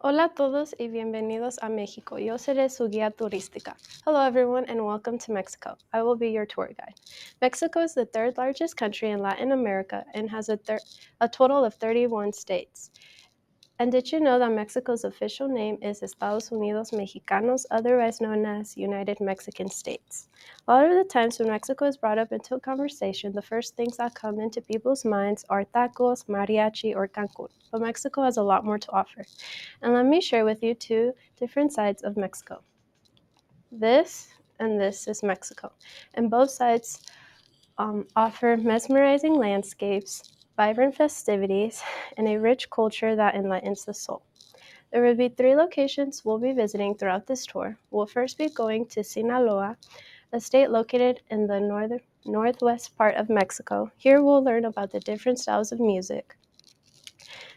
Hola a todos y bienvenidos a México. Yo seré su guía turística. Hello everyone and welcome to Mexico. I will be your tour guide. Mexico is the third largest country in Latin America and has a total of 31 states. And did you know that Mexico's official name is Estados Unidos Mexicanos, otherwise known as United Mexican States? A lot of the times when Mexico is brought up into a conversation, the first things that come into people's minds are tacos, mariachi, or Cancun. But Mexico has a lot more to offer. And let me share with you two different sides of Mexico. This and this is Mexico. And both sides offer mesmerizing landscapes, vibrant festivities, and a rich culture that enlightens the soul. There will be 3 locations we'll be visiting throughout this tour. We'll first be going to Sinaloa, a state located in the northwest part of Mexico. Here we'll learn about the different styles of music.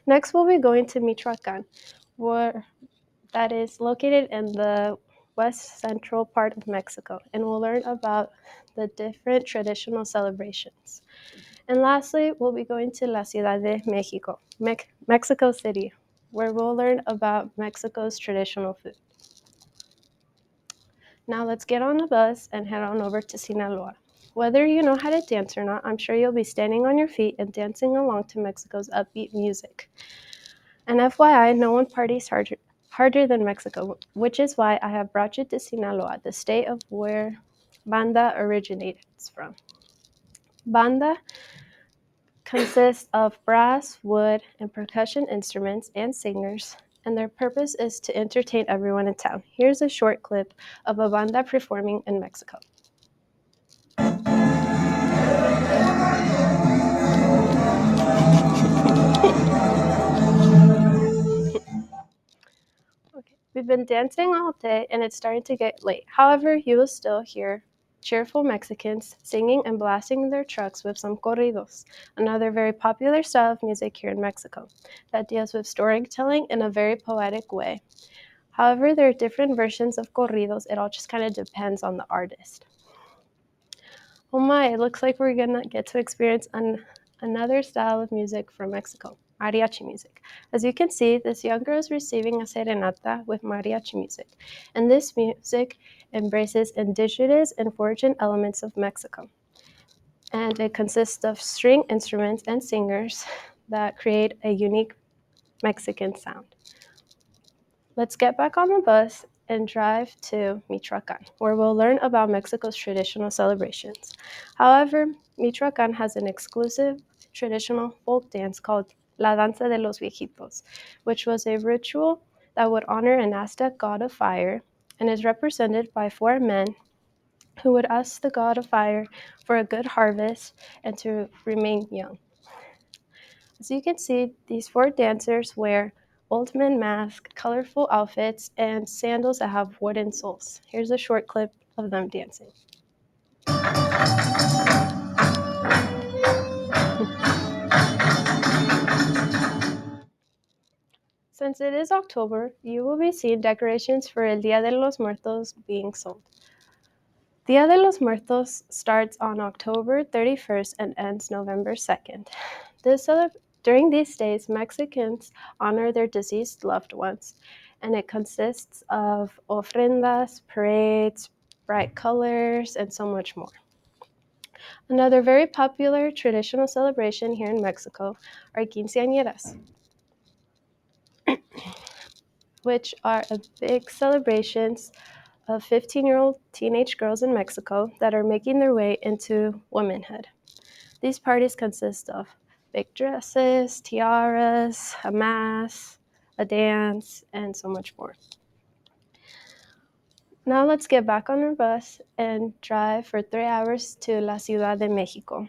Next, we'll be going to Michoacan, that is located in the west central part of Mexico, and we'll learn about the different traditional celebrations. And lastly, we'll be going to La Ciudad de Mexico, Mexico City, where we'll learn about Mexico's traditional food. Now let's get on the bus and head on over to Sinaloa. Whether you know how to dance or not, I'm sure you'll be standing on your feet and dancing along to Mexico's upbeat music. And FYI, no one parties harder than Mexico, which is why I have brought you to Sinaloa, the state of where banda originates from. Banda consists of brass, wood, and percussion instruments and singers, and their purpose is to entertain everyone in town. Here's a short clip of a banda performing in Mexico. Okay. We've been dancing all day and it's starting to get late. However, you will still hear cheerful Mexicans singing and blasting their trucks with some corridos, another very popular style of music here in Mexico that deals with storytelling in a very poetic way. However, there are different versions of corridos. It all just kind of depends on the artist. Oh my, it looks like we're gonna get to experience another style of music from Mexico, mariachi music. As you can see, this young girl is receiving a serenata with mariachi music, and this music embraces indigenous and foreign elements of Mexico. And it consists of string instruments and singers that create a unique Mexican sound. Let's get back on the bus and drive to Michoacan, where we'll learn about Mexico's traditional celebrations. However, Michoacan has an exclusive traditional folk dance called La Danza de los Viejitos, which was a ritual that would honor an Aztec god of fire and is represented by 4 men who would ask the god of fire for a good harvest and to remain young. As you can see, these 4 dancers wear old men masks, colorful outfits, and sandals that have wooden soles. Here's a short clip of them dancing. Since it is October, you will be seeing decorations for El Día de los Muertos being sold. Día de los Muertos starts on October 31st and ends November 2nd. During these days, Mexicans honor their deceased loved ones, and it consists of ofrendas, parades, bright colors, and so much more. Another very popular traditional celebration here in Mexico are quinceañeras, which are a big celebrations of 15-year-old teenage girls in Mexico that are making their way into womanhood. These parties consist of big dresses, tiaras, a mask, a dance, and so much more. Now let's get back on our bus and drive for 3 hours to La Ciudad de Mexico,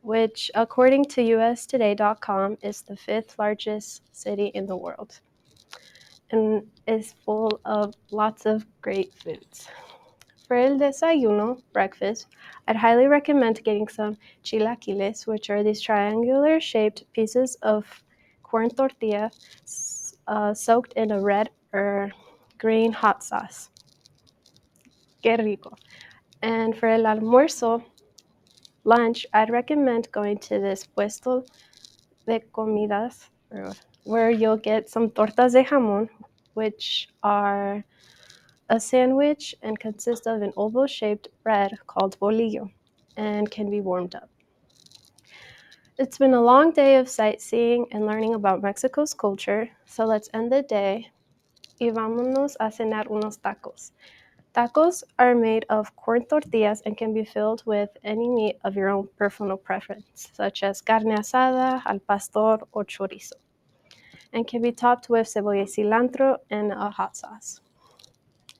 which, according to ustoday.com, is the 5th largest city in the world and is full of lots of great foods. For el desayuno, breakfast, I'd highly recommend getting some chilaquiles, which are these triangular shaped pieces of corn tortilla soaked in a red or green hot sauce. Qué rico. And for el almuerzo, lunch, I'd recommend going to this puesto de comidas, or where you'll get some tortas de jamon, which are a sandwich and consist of an oval-shaped bread called bolillo and can be warmed up. It's been a long day of sightseeing and learning about Mexico's culture, so let's end the day y vámonos a cenar unos tacos. Tacos are made of corn tortillas and can be filled with any meat of your own personal preference, such as carne asada, al pastor, or chorizo, and can be topped with cebolla y cilantro and a hot sauce.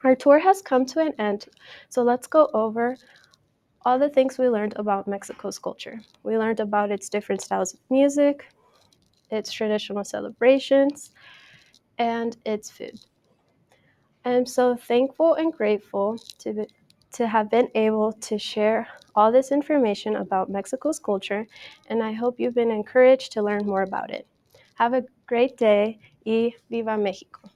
Our tour has come to an end, so let's go over all the things we learned about Mexico's culture. We learned about its different styles of music, its traditional celebrations, and its food. I'm so thankful and grateful to have been able to share all this information about Mexico's culture, and I hope you've been encouraged to learn more about it. Have a great day y viva Mexico!